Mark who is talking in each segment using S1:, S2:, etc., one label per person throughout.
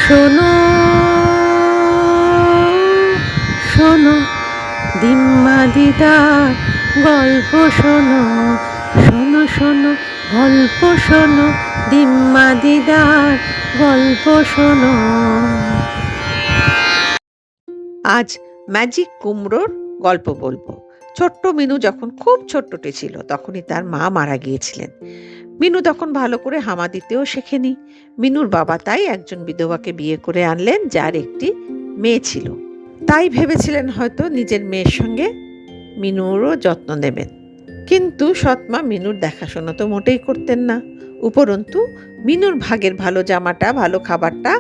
S1: শোনো শোনো দিম্মা দিদার গল্প শোনো, শোনো শোনো গল্প শোনো, দিম্মা দিদার গল্প শোনো। আজ ম্যাজিক কুমড়োর গল্প বলবো। ছোট্ট মিনু যখন খুব ছোট্টটি ছিল তখনই তার মা মারা গিয়েছিলেন। মিনু তখন ভালো করে হামা দিতেও শেখেনি। মিনুর বাবা তাই একজন বিধবাকে বিয়ে করে আনলেন যার একটি মেয়ে ছিল। তাই ভেবেছিলেন হয়তো নিজের মেয়ের সঙ্গে মিনুরও যত্ন নেবেন। কিন্তু সৎমা মিনুর দেখাশোনা তো মোটেই করতেন না। উপরন্তু মিনুর ভাগের ভালো জামাটা, ভালো খাবারটা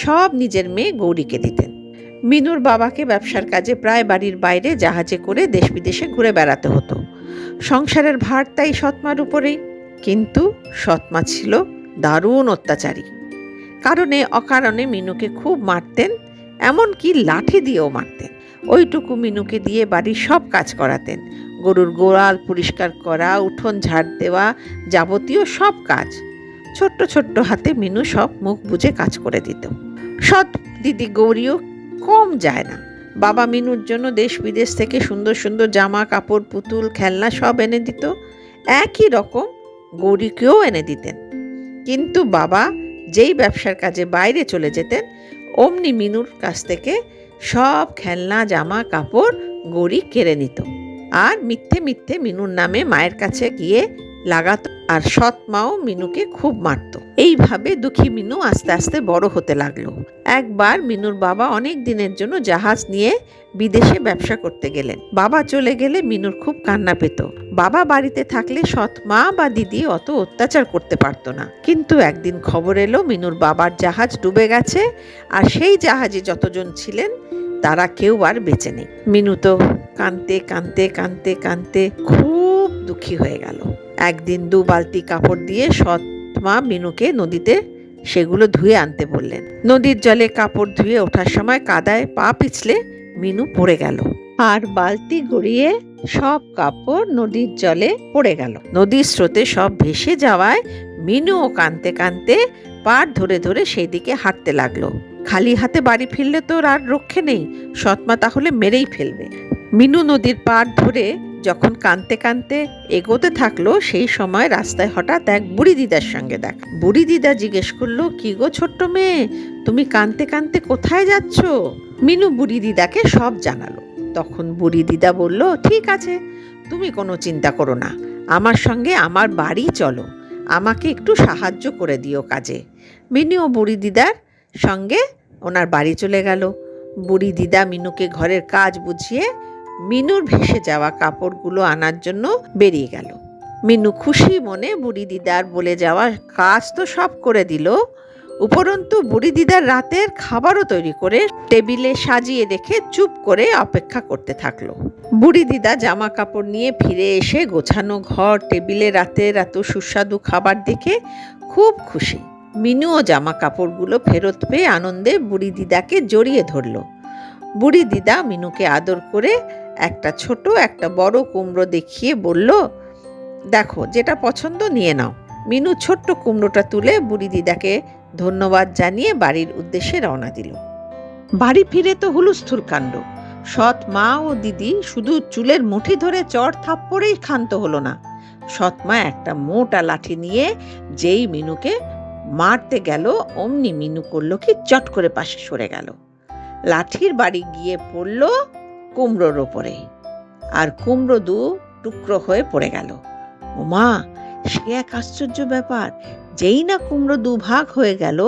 S1: সব নিজের মেয়ে গৌরীকে দিতেন। মিনুর বাবাকে ব্যবসার কাজে প্রায় বাড়ির বাইরে জাহাজে করে দেশ বিদেশে ঘুরে বেড়াতে হতো। সংসারের ভার তাই সৎমার উপরেই। কিন্তু সৎমা ছিল দারুণ অত্যাচারী। কারণে অকারণে মিনুকে খুব মারতেন, এমনকি লাঠি দিয়েও মারতেন। ওইটুকু মিনুকে দিয়ে বাড়ির সব কাজ করাতেন। গরুর গোয়াল পরিষ্কার করা, উঠোন ঝাড় দেওয়া, যাবতীয় সব কাজ ছোট্ট ছোট্ট হাতে মিনু সব মুখ বুজে কাজ করে দিত। সৎ দিদি গৌরীও কম যায় না। বাবা মিনুর জন্য দেশ বিদেশ থেকে সুন্দর সুন্দর জামা কাপড়, পুতুল, খেলনা সব এনে দিত। একই রকম গৌরীকেও এনে দিতেন। কিন্তু বাবা যেই ব্যবসার কাজে বাইরে চলে যেতেন অমনি মিনুর কাছ থেকে সব খেলনা, জামা কাপড় গৌরী কেড়ে নিত আর মিথ্যে মিথ্যে মিনুর নামে মায়ের কাছে গিয়ে লাগাতো। আর সৎ মাও মিনুকে খুব মারত। এইভাবে দুঃখী মিনু আস্তে আস্তে বড় হতে লাগলো। একবার মিনুর বাবা অনেক দিনের জন্য জাহাজ নিয়ে বিদেশে ব্যবসা করতে গেলেন। বাবা চলে গেলে মিনুর খুব কান্না পেত। বাবা বাড়িতে থাকলে সৎ মা বা দিদি অত অত্যাচার করতে পারতো না। কিন্তু একদিন খবর এলো মিনুর বাবার জাহাজ ডুবে গেছে, আর সেই জাহাজে যতজন ছিলেন তারা কেউ আর বেঁচে নেই। মিনু তো কাঁদতে কাঁদতে কাঁদতে কাঁদতে খুব দুঃখী হয়ে গেল। একদিন 2 বালতি কাপড় দিয়ে সৎ মা মিনুকে নদীতে সেগুলো ধুয়ে আনতে বললেন। নদীর জলে কাপড় ধুয়ে ওঠার সময় কাদায় পা পিছলে মিনু পড়ে গেল, আর বালতি গড়িয়ে সব কাপড় নদীর জলে পড়ে গেল। নদীর স্রোতে সব ভেসে যাওয়ায় মিনুও কাঁদতে কাঁদতে পাড় ধরে ধরে সেই দিকে হাঁটতে লাগলো। খালি হাতে বাড়ি ফিরলে তো আর রক্ষে নেই, সৎমা তাহলে মেরেই ফেলবে। মিনু নদীর পাড় ধরে যখন কাঁদতে কাঁদতে এগোতে থাকলো, সেই সময় রাস্তায় হঠাৎ এক বুড়ি দিদার সঙ্গে দেখা। বুড়ি দিদা জিজ্ঞেস করলো, কি গো ছোট্ট মেয়ে, তুমি কাঁদতে কাঁদতে কোথায় যাচ্ছ? মিনু বুড়ি দিদাকে সব জানালো। তখন বুড়ি দিদা বলল, ঠিক আছে, তুমি কোনো চিন্তা করো না, আমার সঙ্গে আমার বাড়ি চলো, আমাকে একটু সাহায্য করে দিও কাজে। মিনুও বুড়ি দিদার সঙ্গে ওনার বাড়ি চলে গেল। বুড়ি দিদা মিনুকে ঘরের কাজ বুঝিয়ে মিনুর ভেসে যাওয়া কাপড়গুলো আনার জন্য বেরিয়ে গেল। মিনু খুশি মনে বুড়ি দিদার বলে যাওয়া কাজ তো সব করে দিল, উপরন্তু বুড়ি দিদার রাতের খাবারও তৈরি করে টেবিলে সাজিয়ে রেখে চুপ করে অপেক্ষা করতে থাকলো। বুড়ি দিদা জামা কাপড় নিয়ে ফিরে এসে গোছানো ঘর, টেবিলে রাতের এত সুস্বাদু খাবার দেখে খুব খুশি। মিনুও জামা কাপড়গুলো ফেরত পেয়ে আনন্দে বুড়ি দিদাকে জড়িয়ে ধরল। বুড়ি দিদা মিনুকে আদর করে একটা ছোট একটা বড় কুমড়ো দেখিয়ে বলল, দেখো যেটা পছন্দ নিয়ে নাও। মিনু ছোট্ট কুমড়োটা তুলে বুড়ি দিদাকে ধন্যবাদ জানিয়ে বাড়ির উদ্দেশ্যে রওনা দিল। বাড়ি ফিরে তো হুলুস্থুল কাণ্ড। সৎ মা ও দিদি শুধু চুলের মুঠি ধরে চড় থাপ্পড়েই ক্ষান্ত হলো না। সৎ মা একটা মোটা লাঠি নিয়ে যেই মিনুকে মারতে গেল, অমনি মিনু করলো কি চট করে পাশে সরে গেল। লাঠির বাড়ি গিয়ে পড়ল কুমড়োর ওপরে, আর কুমড়ো 2 টুকরো হয়ে পড়ে গেল। ওমা, সে এক আশ্চর্য ব্যাপার! যেই না কুমড়ো 2 ভাগ হয়ে গেল,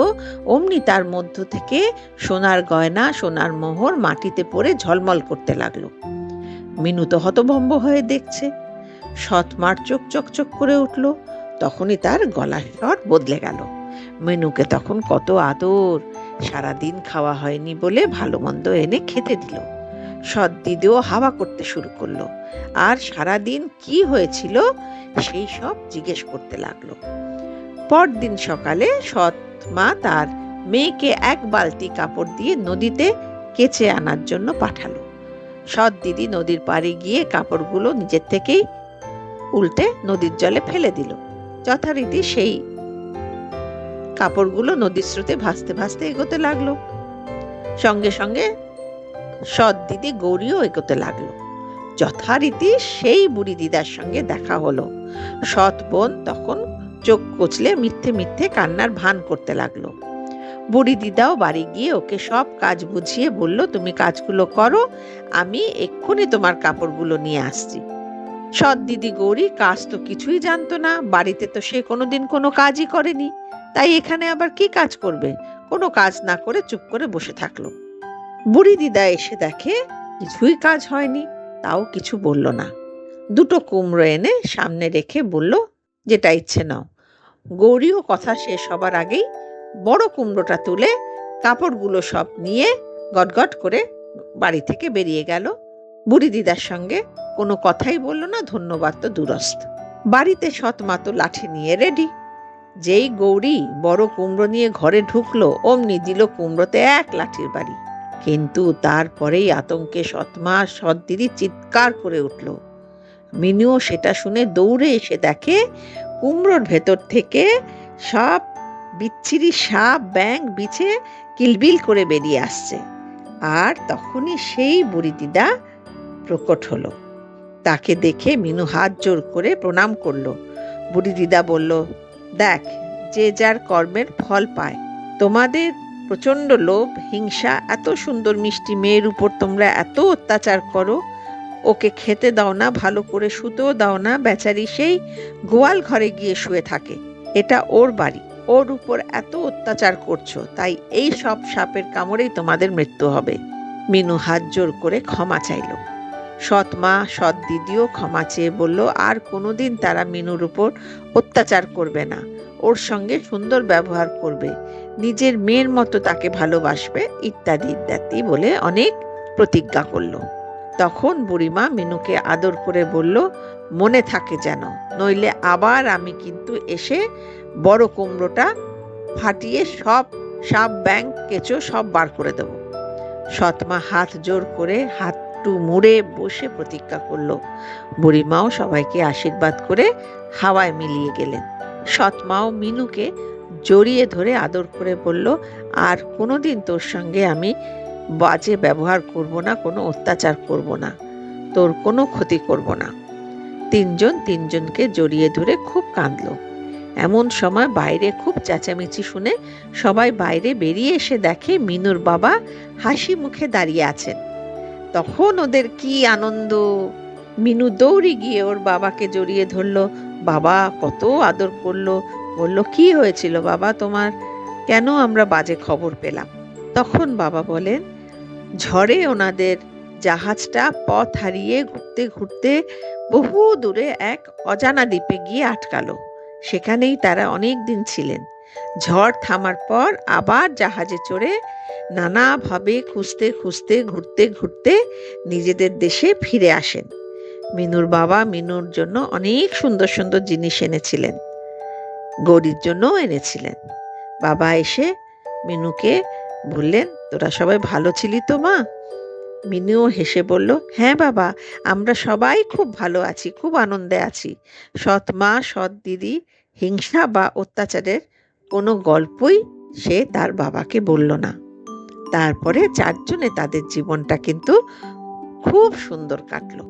S1: অমনি তার মধ্য থেকে সোনার গয়না, সোনার মোহর মাটিতে পড়ে ঝলমল করতে লাগলো। মিনু তো হতভম্ব হয়ে দেখছে। সৎ মার চোখ চকচক করে উঠল। তখনই তার গলার স্বর বদলে গেল। মিনুকে তখন কত আদর, সারাদিন খাওয়া হয়নি বলে ভালো মন্দ এনে খেতে দিল। সৎ দিদিও হাওয়া করতে শুরু করলো, আর সারাদিন কি হয়েছিল সেই সব জিজ্ঞেস করতে লাগলো। পরদিন সকালে সৎ মা তার মেয়েকে 1 বালতি কাপড় দিয়ে নদীতে কেচে আনার জন্য পাঠালো। সৎ দিদি নদীর পাড়ে গিয়ে কাপড়গুলো নিজের থেকেই উল্টে নদীর জলে ফেলে দিল। যথারীতি সেই কাপড়গুলো নদীর স্রোতে ভাসতে ভাসতে এগোতে লাগলো। সঙ্গে সঙ্গে সৎ দিদি গৌরীও এগোতে লাগলো। যথারীতি সেই বুড়ি দিদার সঙ্গে দেখা হলো। সৎ বোন তখন চোখ কচলে মিথ্যে মিথ্যে কান্নার ভান করতে লাগলো। বুড়ি দিদাও বাড়ি গিয়ে ওকে সব কাজ বুঝিয়ে বলল, তুমি কাজগুলো করো, আমি এক্ষুনি তোমার কাপড়গুলো নিয়ে আসছি। সৎ দিদি গৌরী কাজ তো কিছুই জানতো না, বাড়িতে তো সে কোনোদিন কোনো কাজই করেনি, তাই এখানে আবার কি কাজ করবে? কোনো কাজ না করে চুপ করে বসে থাকলো। বুড়ি দিদা এসে দেখে কিছুই কাজ হয়নি, তাও কিছু বলল না। দুটো কুমড়ো এনে সামনে রেখে বলল, যেটা ইচ্ছে নাও। গৌরীও কথা শেষ হবার আগেই বড় কুমড়োটা তুলে কাপড়গুলো সব নিয়ে গটগট করে বাড়ি থেকে বেরিয়ে গেল। বুড়ি দিদার সঙ্গে কোনো কথাই বলল না, ধন্যবাদ তো দূরস্থ। বাড়িতে সৎ মা তো লাঠি নিয়ে রেডি। যেই গৌরী বড় কুমড়ো নিয়ে ঘরে ঢুকলো, অমনি দিল কুমড়োতে এক লাঠির বাড়ি। কিন্তু তারপরেই আতঙ্কে সৎমা সৎ দিদি চিৎকার করে উঠল। মিনুও সেটা শুনে দৌড়ে এসে দেখে কুমড়োর ভেতর থেকে সব বিচ্ছিরি সাপ ব্যাঙ বিছে কিলবিল করে বেরিয়ে আসছে। আর তখনই সেই বুড়ি দিদা প্রকট হলো। তাকে দেখে মিনু হাত জোর করে প্রণাম করলো। বুড়ি দিদা বলল, দেখ, যে যার কর্মের ফল পায়। তোমাদের প্রচন্ড লোভ, হিংসা, এত সুন্দর মিষ্টি মেয়ের উপর তোমরা এত অত্যাচার করো। ওকে খেতে দাও না, ভালো করে শুতেও দাও না, বেচারি সেই গোয়াল ঘরে গিয়ে শুয়ে থাকে। এটা ওর বাড়ি, ওর উপর এত অত্যাচার করছো, তাই এই সব সাপের কামড়েই তোমাদের মৃত্যু হবে। মিনু হাত জোর করে ক্ষমা চাইল। সৎ মা সৎ দিদিও ক্ষমা চেয়ে বলল, আর কোনোদিন তারা মিনুর উপর অত্যাচার করবে না, ওর সঙ্গে সুন্দর ব্যবহার করবে, নিজের মেয়ের মতো তাকে ভালোবাসবে, ইত্যাদি ইত্যাদি বলে অনেক প্রতিজ্ঞা করলো। তখন বুড়িমা মিনুকে আদর করে বলল, মনে থাকে যেন, নইলে আবার আমি কিন্তু এসে বড় কুমড়োটা ফাটিয়ে সব সাপ ব্যাঙ কেঁচো সব বার করে দেব। সৎমা হাত জোর করে হাতটু মুড়ে বসে প্রতিজ্ঞা করলো। বুড়িমাও সবাইকে আশীর্বাদ করে হাওয়ায় মিলিয়ে গেলেন। সৎমাও মিনুকে জড়িয়ে ধরে আদর করে বলল, আর কোনোদিন তোর সঙ্গে আমি বাজে ব্যবহার করব না, কোনো অত্যাচার করব না, তোর কোনো ক্ষতি করব না। তিনজন তিনজনকে জড়িয়ে ধরে খুব কাঁদল। এমন সময় বাইরে খুব চেঁচামেচি শুনে সবাই বাইরে বেরিয়ে এসে দেখে মিনুর বাবা হাসি মুখে দাঁড়িয়ে আছেন। তখন ওদের কি আনন্দ! মিনু দৌড়ে গিয়ে ওর বাবাকে জড়িয়ে ধরলো। বাবা কত আদর করলো, বলল, কি হয়েছিল বাবা তোমার? কেন আমরা বাজে খবর পেলাম? তখন বাবা বলেন, ঝড়ে ওনাদের জাহাজটা পথ হারিয়ে ঘুরতে ঘুরতে বহু দূরে এক অজানা দ্বীপে গিয়ে আটকালো। সেখানেই তারা অনেক দিন ছিলেন। ঝড় থামার পর আবার জাহাজে চড়ে নানাভাবে খুঁজতে খুঁজতে ঘুরতে ঘুরতে নিজেদের দেশে ফিরে আসেন। মিনুর বাবা মিনুর জন্য অনেক সুন্দর সুন্দর জিনিস এনেছিলেন, গৌরীর জন্যও এনেছিলেন। বাবা এসে মিনুকে বললেন, তোরা সবাই ভালো ছিলি তো মা? মিনুও হেসে বলল, হ্যাঁ বাবা, আমরা সবাই খুব ভালো আছি, খুব আনন্দে আছি। সৎ মা সৎ দিদি হিংসা বা অত্যাচারের কোনো গল্পই সে তার বাবাকে বলল না। তারপরে চারজনে তাদের জীবনটা কিন্তু খুব সুন্দর কাটলো।